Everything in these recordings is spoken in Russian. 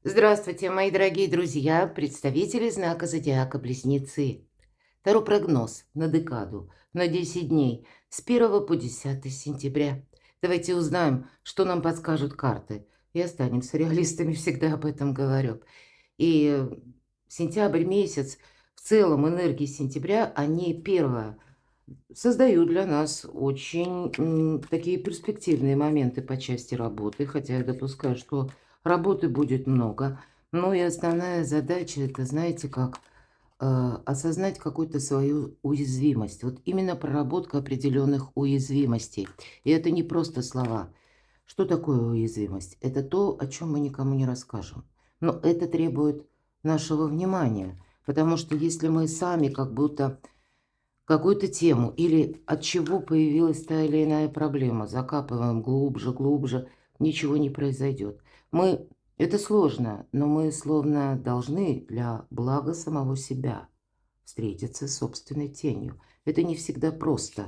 Здравствуйте, мои дорогие друзья, представители знака зодиака Близнецы. Таро прогноз на декаду, на 10 дней, с 1 по 10 сентября. Давайте узнаем, что нам подскажут карты. И останемся реалистами, всегда об этом говорю. И сентябрь месяц, в целом энергии сентября, они, первое, создают для нас очень такие перспективные моменты по части работы, хотя я допускаю, что работы будет много. Но и основная задача, это, знаете, как осознать какую-то свою уязвимость. Вот именно проработка определенных уязвимостей. И это не просто слова. Что такое уязвимость? Это то, о чем мы никому не расскажем. Но это требует нашего внимания. Потому что если мы сами как будто какую-то тему или от чего появилась та или иная проблема, закапываем глубже, глубже, ничего не произойдет. Это сложно, но мы словно должны для блага самого себя встретиться с собственной тенью. Это не всегда просто,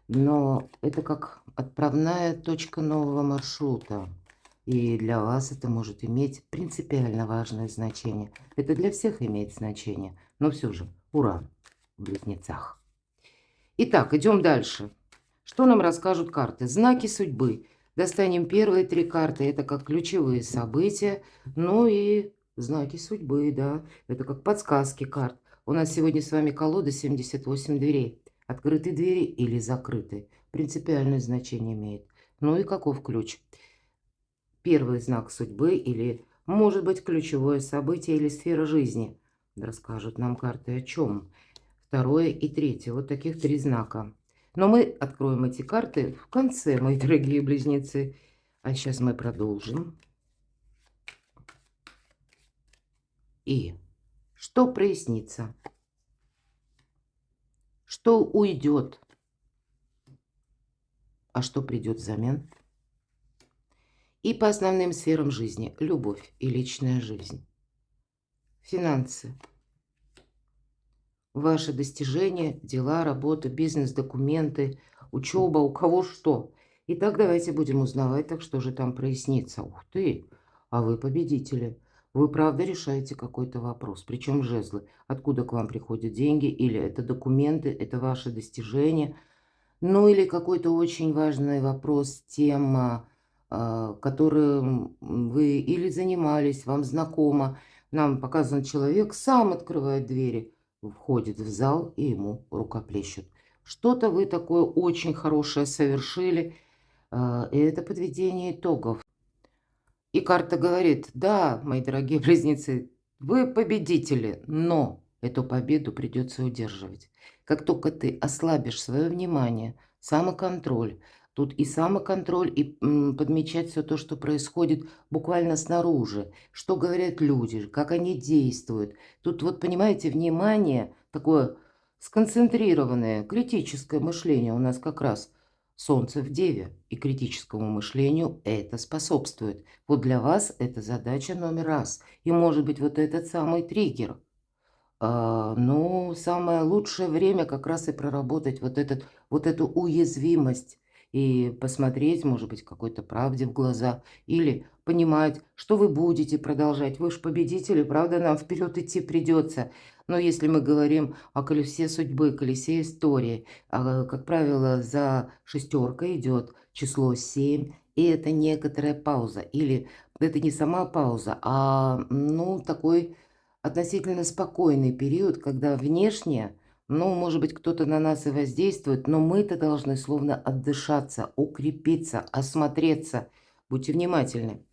но это как отправная точка нового маршрута. И для вас это может иметь принципиально важное значение. Это для всех имеет значение, но все же ура в близнецах. Итак, идем дальше. Что нам расскажут карты? Знаки судьбы. Достанем первые три карты. Это как ключевые события. Ну и знаки судьбы, да. Это как подсказки карт. У нас сегодня с вами колода 78 дверей. Открыты двери или закрыты. Принципиальное значение имеет. Ну и каков ключ? Первый знак судьбы или, может быть, ключевое событие или сфера жизни. Расскажут нам карты о чем? Второе и третье. Вот таких три знака. Но мы откроем эти карты в конце, мои дорогие близнецы. А сейчас мы продолжим. И что прояснится? Что уйдет? А что придет взамен? И по основным сферам жизни. Любовь и личная жизнь. Финансы. Ваши достижения, дела, работа, бизнес, документы, учеба, у кого что. Итак, давайте будем узнавать, так что же там прояснится. Ух ты, а вы победители. Вы правда решаете какой-то вопрос, причем жезлы. Откуда к вам приходят деньги, или это документы, это ваши достижения. Ну или какой-то очень важный вопрос, тема, которым вы или занимались, вам знакома. Нам показан человек, сам открывает двери, входит в зал и ему рукоплещут. Что-то вы такое очень хорошее совершили, и это подведение итогов. И карта говорит: да, мои дорогие близнецы, вы победители, но эту победу придется удерживать. Как только ты ослабишь свое внимание, самоконтроль, тут и самоконтроль, и подмечать все то, что происходит буквально снаружи, что говорят люди, как они действуют. Тут вот, понимаете, внимание такое сконцентрированное, критическое мышление у нас как раз Солнце в Деве, и критическому мышлению это способствует. Вот для вас это задача номер раз. И может быть вот этот самый триггер. Ну, самое лучшее время как раз и проработать вот эту уязвимость и посмотреть, может быть, какой-то правде в глаза, или понимать, что вы будете продолжать. Вы же победители, правда, нам вперед идти придется. Но если мы говорим о колесе судьбы, колесе истории, как правило, за шестеркой идет число 7, и это некоторая пауза. Или это не сама пауза, а, ну, такой относительно спокойный период, когда внешне, ну, может быть, кто-то на нас и воздействует, но мы-то должны словно отдышаться, укрепиться, осмотреться. Будьте внимательны.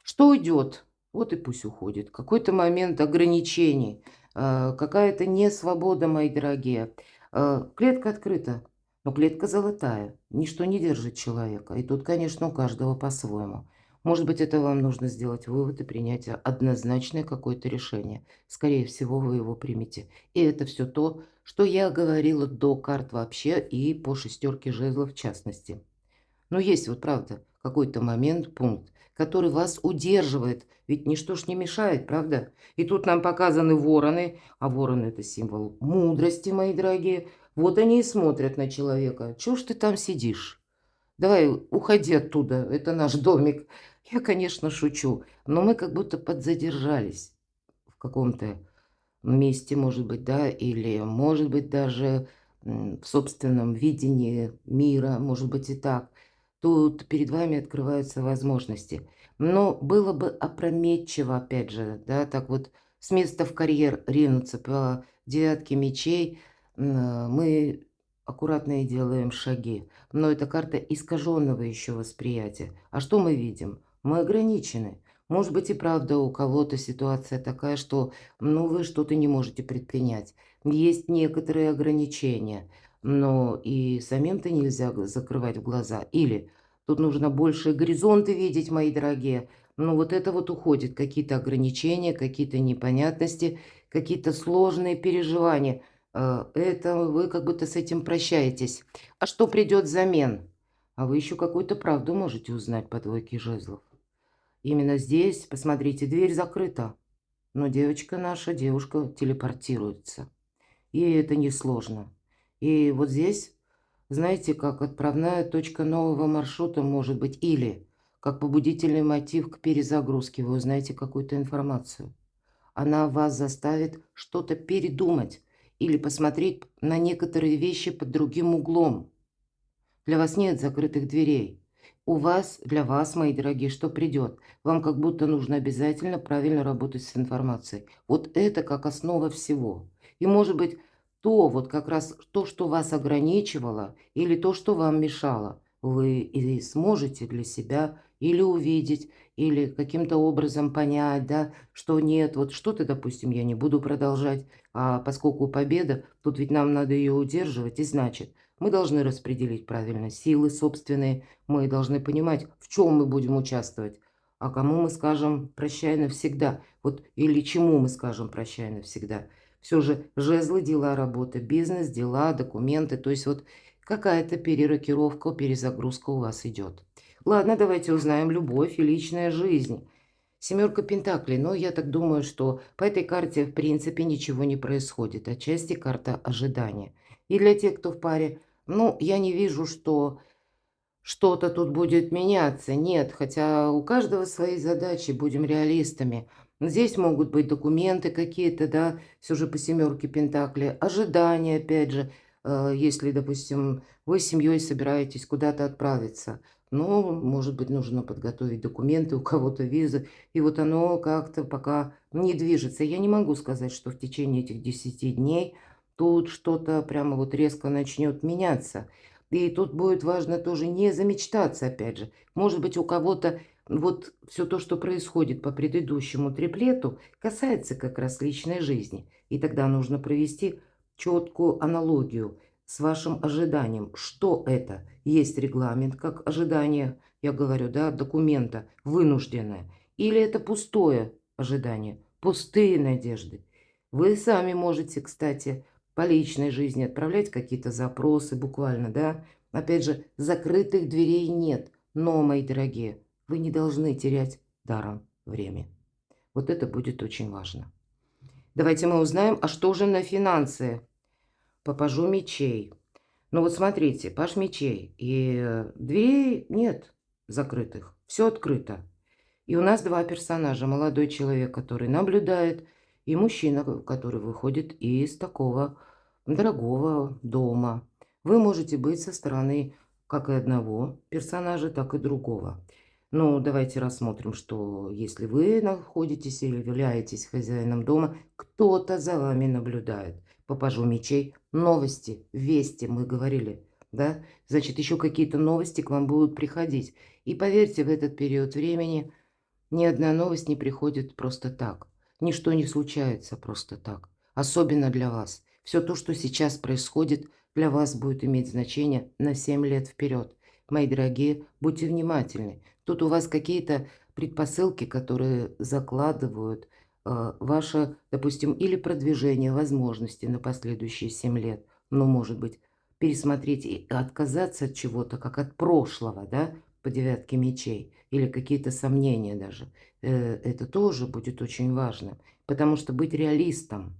Что уйдет? Вот и пусть уходит. Какой-то момент ограничений, какая-то несвобода, мои дорогие. Клетка открыта, но клетка золотая. Ничто не держит человека. И тут, конечно, у каждого по-своему. Может быть, это вам нужно сделать вывод и принять однозначное какое-то решение. Скорее всего, вы его примете. И это все то, что я говорила до карт вообще и по шестерке жезлов в частности. Но есть вот правда какой-то момент, пункт, который вас удерживает. Ведь ничто ж не мешает, правда? И тут нам показаны вороны, а вороны – это символ мудрости, мои дорогие. Вот они и смотрят на человека. Чего ж ты там сидишь? Давай, уходи оттуда, это наш домик. Я, конечно, шучу, но мы как будто подзадержались в каком-то месте, может быть, да, или, может быть, даже в собственном видении мира, может быть, и так. Тут перед вами открываются возможности. Но было бы опрометчиво, опять же, да, так вот с места в карьер ринуться по девятке мечей. Мы аккуратно и делаем шаги. Но это карта искаженного еще восприятия. А что мы видим? Мы ограничены. Может быть, и правда у кого-то ситуация такая, что вы что-то не можете предпринять. Есть некоторые ограничения, но и самим-то нельзя закрывать глаза. Или тут нужно больше горизонты видеть, мои дорогие. Вот это вот уходит, какие-то ограничения, какие-то непонятности, какие-то сложные переживания. Это вы как будто с этим прощаетесь. А что придет взамен? А вы еще какую-то правду можете узнать по двойке жезлов. Именно здесь, посмотрите, дверь закрыта. Но девочка наша, девушка телепортируется. И это несложно. И вот здесь, знаете, как отправная точка нового маршрута может быть. Или как побудительный мотив к перезагрузке. Вы узнаете какую-то информацию. Она вас заставит что-то передумать. Или посмотреть на некоторые вещи под другим углом. Для вас нет закрытых дверей. Для вас, мои дорогие, что придет? Вам как будто нужно обязательно правильно работать с информацией. Вот это как основа всего. И может быть то, вот как раз то, что вас ограничивало, или то, что вам мешало, вы и сможете для себя или увидеть, или каким-то образом понять, да, что нет, вот что-то, допустим, я не буду продолжать, а поскольку победа, тут ведь нам надо ее удерживать, и значит, мы должны распределить правильно силы собственные, мы должны понимать, в чем мы будем участвовать, а кому мы скажем «прощай навсегда», вот, или чему мы скажем «прощай навсегда». Все же жезлы, дела, работа, бизнес, дела, документы, то есть вот какая-то перерокировка, перезагрузка у вас идет. Ладно, давайте узнаем любовь и личная жизнь. Семерка пентаклей, но я так думаю, что по этой карте в принципе ничего не происходит. Отчасти карта ожидания. И для тех, кто в паре, я не вижу, что что-то тут будет меняться. Нет, хотя у каждого свои задачи, будем реалистами. Здесь могут быть документы какие-то, да, все же по семерке пентаклей. Ожидания, опять же, если, допустим, вы с семьей собираетесь куда-то отправиться. Может быть, нужно подготовить документы, у кого-то визы. И вот оно как-то пока не движется. Я не могу сказать, что в течение этих 10 дней тут что-то прямо вот резко начнет меняться. И тут будет важно тоже не замечтаться, опять же. Может быть, у кого-то вот все то, что происходит по предыдущему триплету, касается как раз личной жизни. И тогда нужно провести четкую аналогию с вашим ожиданием. Что это? Есть регламент как ожидание, я говорю, да, документа, вынужденное. Или это пустое ожидание, пустые надежды. Вы сами можете, кстати, по личной жизни отправлять какие-то запросы буквально, да. Опять же, закрытых дверей нет. Но, мои дорогие, вы не должны терять даром время. Вот это будет очень важно. Давайте мы узнаем, а что же на финансы? По пажу мечей. Вот смотрите, паж мечей. И дверей нет закрытых. Все открыто. И у нас два персонажа. Молодой человек, который наблюдает, и мужчина, который выходит из такого дорогого дома. Вы можете быть со стороны как и одного персонажа, так и другого. Давайте рассмотрим, что если вы находитесь или являетесь хозяином дома, кто-то за вами наблюдает. По пажу мечей новости, вести, мы говорили, да? Значит, еще какие-то новости к вам будут приходить. И поверьте, в этот период времени ни одна новость не приходит просто так. Ничто не случается просто так. Особенно для вас. Все то, что сейчас происходит, для вас будет иметь значение на 7 лет вперед. Мои дорогие, будьте внимательны. Тут у вас какие-то предпосылки, которые закладывают ваше, допустим, или продвижение возможностей на последующие 7 лет. Может быть, пересмотреть и отказаться от чего-то, как от прошлого, да, по девятке мечей, или какие-то сомнения даже. Это тоже будет очень важно, потому что быть реалистом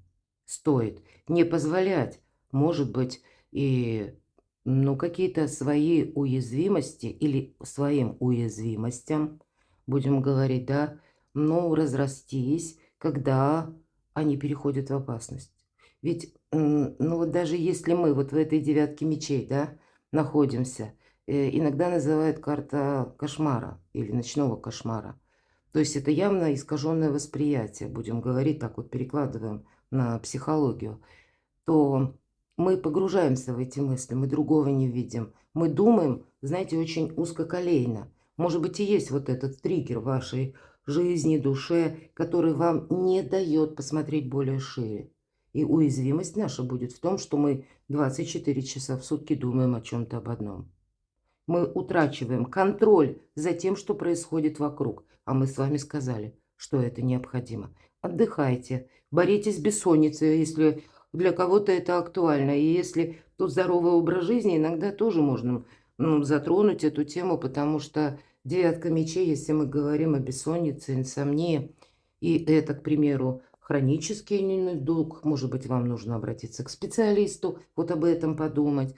стоит. Не позволять, может быть, и какие-то свои уязвимости или своим уязвимостям будем говорить, да, но разрастись, когда они переходят в опасность. Ведь, ну вот даже если мы вот в этой девятке мечей, да, находимся, иногда называют карта кошмара или ночного кошмара. То есть это явно искаженное восприятие, будем говорить, так вот перекладываем на психологию, то мы погружаемся в эти мысли, мы другого не видим. Мы думаем, знаете, очень узкоколейно. Может быть, и есть вот этот триггер в вашей жизни, душе, который вам не дает посмотреть более шире. И уязвимость наша будет в том, что мы 24 часа в сутки думаем о чем-то об одном. Мы утрачиваем контроль за тем, что происходит вокруг. А мы с вами сказали, что это необходимо. Отдыхайте, боритесь с бессонницей, если для кого-то это актуально. И если тут здоровый образ жизни, иногда тоже можно затронуть эту тему, потому что девятка мечей, если мы говорим о бессоннице, инсомнии, и это, к примеру, хронический недуг, может быть, вам нужно обратиться к специалисту, вот об этом подумать.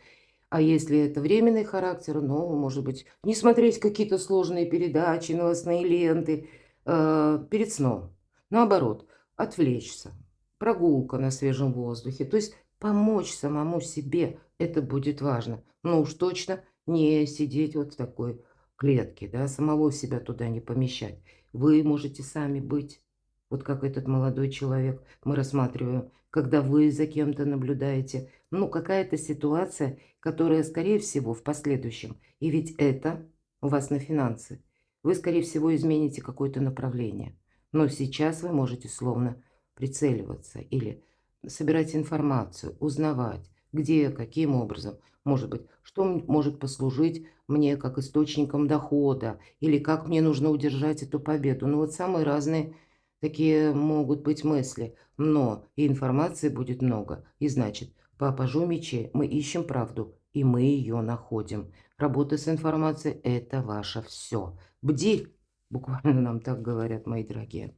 А если это временный характер, ну, может быть, не смотреть какие-то сложные передачи, новостные ленты перед сном. Наоборот, отвлечься, прогулка на свежем воздухе. То есть помочь самому себе, это будет важно. Но уж точно не сидеть вот в такой клетке, да, самого себя туда не помещать. Вы можете сами быть, вот как этот молодой человек мы рассматриваем, когда вы за кем-то наблюдаете. Ну, какая-то ситуация, которая, скорее всего, в последующем, и ведь это у вас на финансы, вы, скорее всего, измените какое-то направление. Но сейчас вы можете словно прицеливаться или собирать информацию, узнавать, где, каким образом, может быть, что может послужить мне как источником дохода, или как мне нужно удержать эту победу. Ну, вот самые разные такие могут быть мысли, но и информации будет много. И значит, по пажу мечей мы ищем правду, и мы ее находим. Работа с информацией – это ваше все. Бди, буквально нам так говорят, мои дорогие.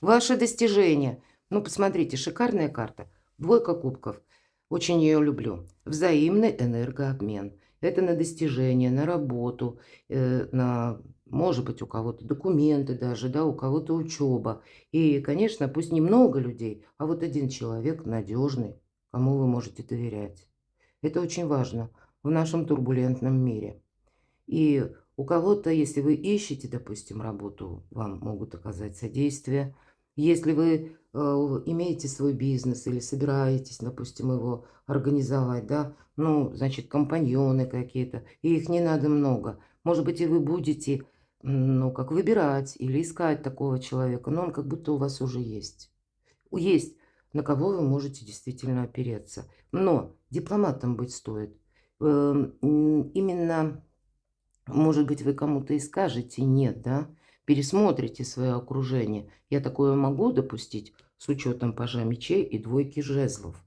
Ваши достижения. Ну, посмотрите, шикарная карта. Двойка кубков. Очень ее люблю. Взаимный энергообмен. Это на достижения, на работу, на, может быть, у кого-то документы даже, да, у кого-то учеба. И, конечно, пусть немного людей, а вот один человек надежный, кому вы можете доверять. Это очень важно в нашем турбулентном мире. И у кого-то, если вы ищете, допустим, работу, вам могут оказать содействие. Если вы имеете свой бизнес или собираетесь, допустим, его организовать, да, ну, значит, компаньоны какие-то, и их не надо много. Может быть, и вы будете, ну, как выбирать или искать такого человека, но он как будто у вас уже есть. Есть, на кого вы можете действительно опереться. Но дипломатом быть стоит. Именно, может быть, вы кому-то и скажете «нет», да? Пересмотрите свое окружение. Я такое могу допустить с учетом пажа мечей и двойки жезлов.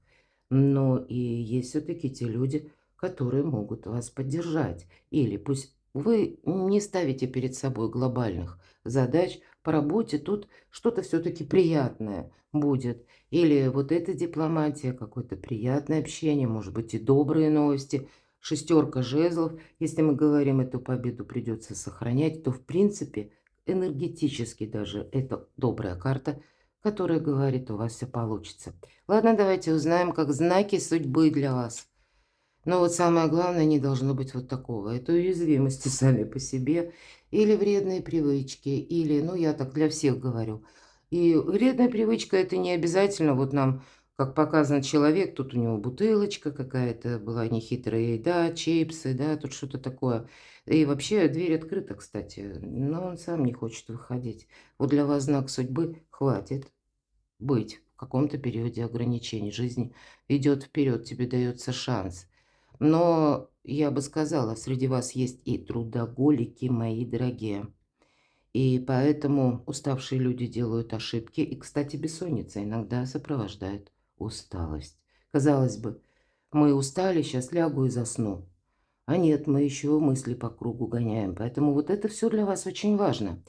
Но и есть все-таки те люди, которые могут вас поддержать. Или пусть вы не ставите перед собой глобальных задач по работе, тут что-то все-таки приятное будет. Или вот эта дипломатия, какое-то приятное общение, может быть, и добрые новости. Шестерка жезлов, если мы говорим, эту победу придется сохранять, то в принципе энергетически даже это добрая карта, которая говорит, у вас все получится. Ладно, давайте узнаем, как знаки судьбы для вас. Но вот самое главное, не должно быть вот такого. Это уязвимости сами по себе, или вредные привычки, или, ну, я так для всех говорю. И вредная привычка – это не обязательно вот нам, как показан человек, тут у него бутылочка какая-то была нехитрая еда, чипсы, да, тут что-то такое. И вообще дверь открыта, кстати, но он сам не хочет выходить. Вот для вас знак судьбы хватит быть в каком-то периоде ограничений. Жизнь идет вперед, тебе дается шанс. Но я бы сказала, среди вас есть и трудоголики, мои дорогие. И поэтому уставшие люди делают ошибки. И, кстати, бессонница иногда сопровождает усталость. Казалось бы, мы устали, сейчас лягу и засну. А нет, мы еще мысли по кругу гоняем. Поэтому вот это все для вас очень важно.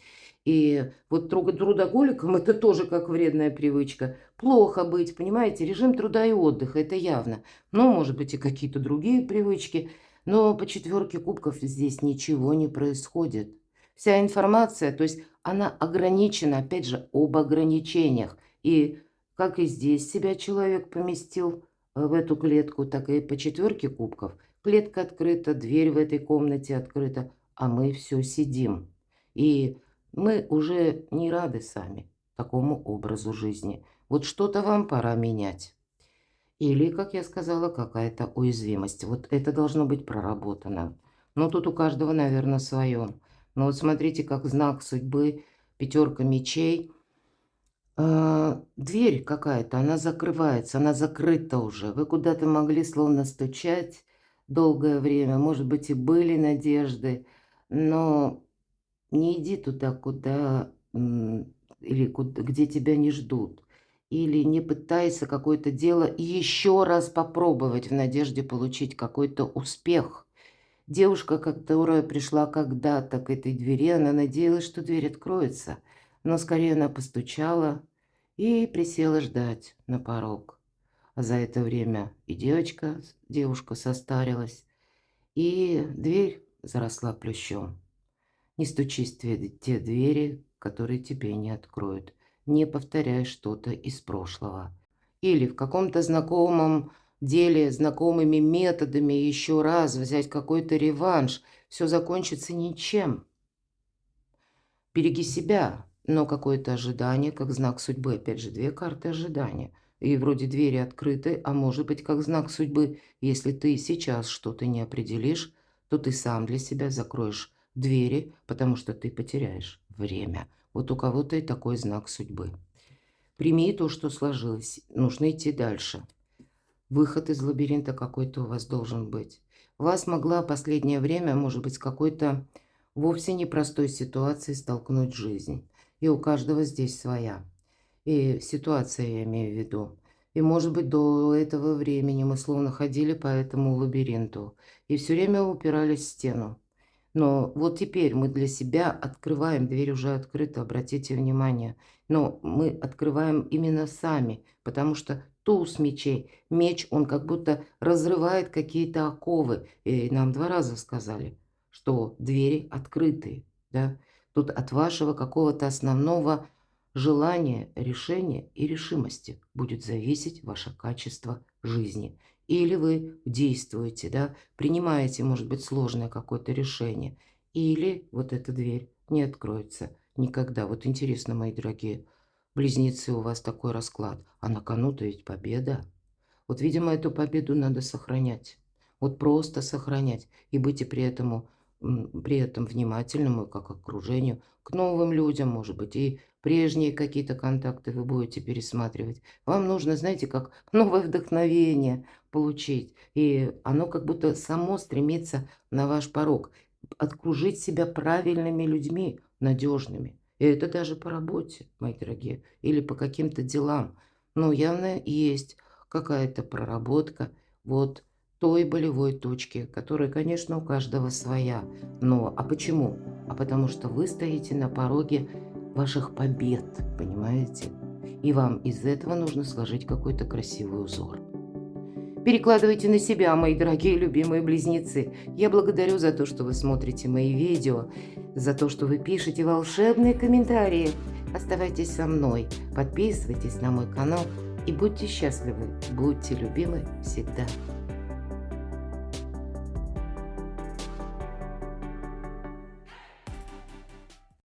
И вот трудоголикам это тоже как вредная привычка. Плохо быть, понимаете, режим труда и отдыха, это явно. Но, может быть, и какие-то другие привычки. Но по четверке кубков здесь ничего не происходит. Вся информация, то есть она ограничена, опять же, об ограничениях. И как и здесь себя человек поместил в эту клетку, так и по четверке кубков. Клетка открыта, дверь в этой комнате открыта, а мы все сидим. И мы уже не рады сами такому образу жизни. Вот что-то вам пора менять. Или, как я сказала, какая-то уязвимость. Вот это должно быть проработано. Но тут у каждого, наверное, свое. Но вот смотрите, как знак судьбы, пятерка мечей. Дверь какая-то, она закрывается, она закрыта уже. Вы куда-то могли словно стучать долгое время. Может быть, и были надежды. Но не иди туда, куда или где тебя не ждут. Или не пытайся какое-то дело еще раз попробовать в надежде получить какой-то успех. Девушка, которая пришла когда-то к этой двери, она надеялась, что дверь откроется. Но скорее она постучала и присела ждать на порог. А за это время и девушка состарилась, и дверь заросла плющом. Не стучись в те двери, которые тебе не откроют. Не повторяй что-то из прошлого. Или в каком-то знакомом деле, знакомыми методами еще раз взять какой-то реванш. Все закончится ничем. Береги себя, но какое-то ожидание, как знак судьбы. Опять же, две карты ожидания. И вроде двери открыты, а может быть, как знак судьбы. Если ты сейчас что-то не определишь, то ты сам для себя закроешь двери, потому что ты потеряешь время. Вот у кого-то и такой знак судьбы. Прими то, что сложилось. Нужно идти дальше. Выход из лабиринта какой-то у вас должен быть. Вас могла последнее время, может быть, с какой-то вовсе непростой ситуацией столкнуть жизнь. И у каждого здесь своя. И ситуация, я имею в виду. И, может быть, до этого времени мы словно ходили по этому лабиринту. И все время упирались в стену. Но вот теперь мы для себя открываем, дверь уже открыта, обратите внимание. Но мы открываем именно сами, потому что туз мечей, меч, он как будто разрывает какие-то оковы. И нам 2 раза сказали, что двери открыты. Да? Тут от вашего какого-то основного желания, решения и решимости будет зависеть ваше качество жизни. Или вы действуете, да, принимаете, может быть, сложное какое-то решение. Или вот эта дверь не откроется никогда. Вот интересно, мои дорогие близнецы, у вас такой расклад. А на кону-то ведь победа. Вот, видимо, эту победу надо сохранять. Вот просто сохранять. И быть при этом внимательным, и как окружению, к новым людям, может быть, и прежние какие-то контакты вы будете пересматривать. Вам нужно, знаете, как новое вдохновение получить. И оно как будто само стремится на ваш порог. Окружить себя правильными людьми, надежными. И это даже по работе, мои дорогие, или по каким-то делам. Но явно есть какая-то проработка вот той болевой точки, которая, конечно, у каждого своя. Но а почему? А потому что вы стоите на пороге ваших побед, понимаете? И вам из этого нужно сложить какой-то красивый узор. Перекладывайте на себя, мои дорогие любимые близнецы. Я благодарю за то, что вы смотрите мои видео, за то, что вы пишете волшебные комментарии. Оставайтесь со мной, подписывайтесь на мой канал и будьте счастливы, будьте любимы всегда.